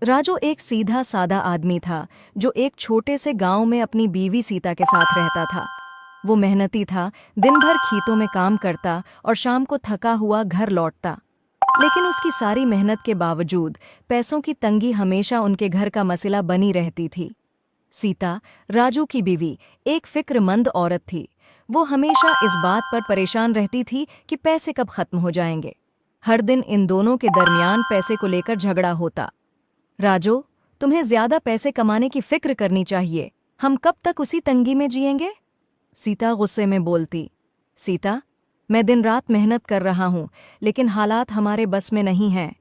राजू एक सीधा सादा आदमी था जो एक छोटे से गांव में अपनी बीवी सीता के साथ रहता था। वो मेहनती था, दिन भर खेतों में काम करता और शाम को थका हुआ घर लौटता। लेकिन उसकी सारी मेहनत के बावजूद पैसों की तंगी हमेशा उनके घर का मसला बनी रहती थी। सीता, राजू की बीवी, एक फिक्रमंद औरत थी। वो हमेशा इस बात पर परेशान रहती थी कि पैसे कब खत्म हो जाएंगे। हर दिन इन दोनों के दरमियान पैसे को लेकर झगड़ा होता। राजू, तुम्हें ज्यादा पैसे कमाने की फिक्र करनी चाहिए। हम कब तक उसी तंगी में जिएंगे? सीता गुस्से में बोलती। सीता, मैं दिन रात मेहनत कर रहा हूं, लेकिन हालात हमारे बस में नहीं हैं।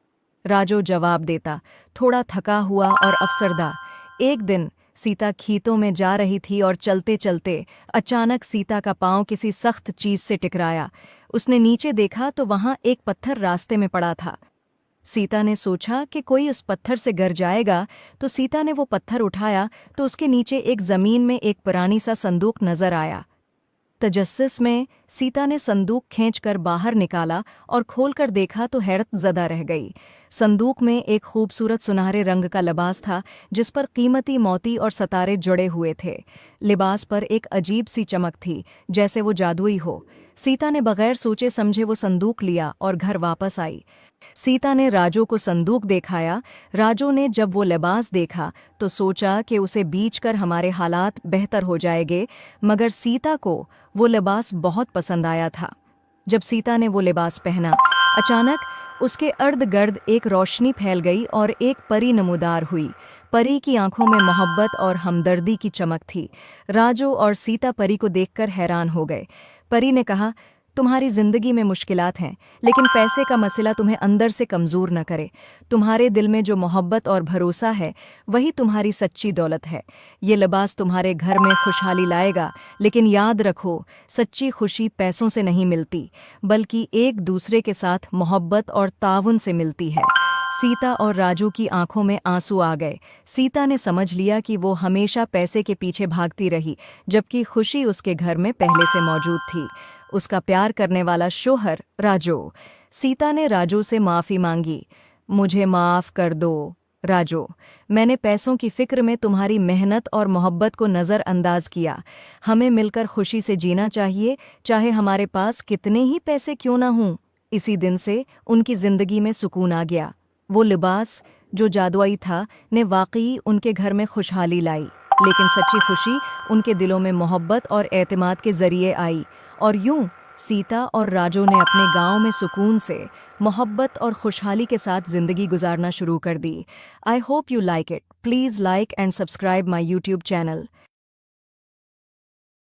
राजू जवाब देता, थोड़ा थका हुआ और अफसरदा। एक दिन सीता खेतों में जा रही थी और चलते चलते अचानक सीता का पांव किसी सख्त चीज से टकराया। उसने नीचे देखा तो वहां एक पत्थर रास्ते में पड़ा था। सीता ने सोचा कि कोई उस पत्थर से गिर जाएगा, तो सीता ने वो पत्थर उठाया तो उसके नीचे एक जमीन में एक पुरानी सा संदूक नजर आया। तजस्सुस में सीता ने संदूक खींचकर बाहर निकाला और खोलकर देखा तो हैरत ज़दा रह गई। संदूक में एक खूबसूरत सुनहरे रंग का लिबास था जिस पर कीमती मोती और सितारे जुड़े हुए थे। लिबास पर एक अजीब सी चमक थी, जैसे वो जादुई हो। सीता ने बगैर सोचे समझे वो संदूक लिया और घर वापस आई। सीता ने राजू को संदूक दिखाया। राजू ने जब वो लिबास देखा तो सोचा कि उसे बेचकर हमारे हालात बेहतर हो जाएंगे, मगर सीता को वो लिबास बहुत पसंद आया था। जब सीता ने वो लिबास पहना, अचानक उसके अर्द गिर्द एक रोशनी फैल गई और एक परी नमूदार हुई। परी की आंखों में मोहब्बत और हमदर्दी की चमक थी। राजू और सीता परी को देखकर हैरान हो गए। परी ने कहा, तुम्हारी जिंदगी में मुश्किलात हैं, लेकिन पैसे का मसला तुम्हें अंदर से कमज़ोर न करे। तुम्हारे दिल में जो मोहब्बत और भरोसा है, वही तुम्हारी सच्ची दौलत है। ये लिबास तुम्हारे घर में खुशहाली लाएगा, लेकिन याद रखो, सच्ची खुशी पैसों से नहीं मिलती, बल्कि एक दूसरे के साथ मोहब्बत और ताउन से मिलती है। सीता और राजू की आंखों में आंसू आ गए। सीता ने समझ लिया कि वो हमेशा पैसे के पीछे भागती रही, जबकि खुशी उसके घर में पहले से मौजूद थी। उसका प्यार करने वाला शोहर राजू। सीता ने राजू से माफ़ी मांगी। मुझे माफ़ कर दो राजू, मैंने पैसों की फिक्र में तुम्हारी मेहनत और मोहब्बत को नज़रअंदाज किया। हमें मिलकर खुशी से जीना चाहिए, चाहे हमारे पास कितने ही पैसे क्यों ना हों। इसी दिन से उनकी ज़िंदगी में सुकून आ गया। वो लिबास जो जादुई था ने वाकई उनके घर में खुशहाली लाई, लेकिन सच्ची खुशी उनके दिलों में मोहब्बत और एतमाद के ज़रिए आई। और यूं सीता और राजू ने अपने गांव में सुकून से, मोहब्बत और खुशहाली के साथ ज़िंदगी गुजारना शुरू कर दी। I hope you like it. Please like and subscribe my YouTube channel.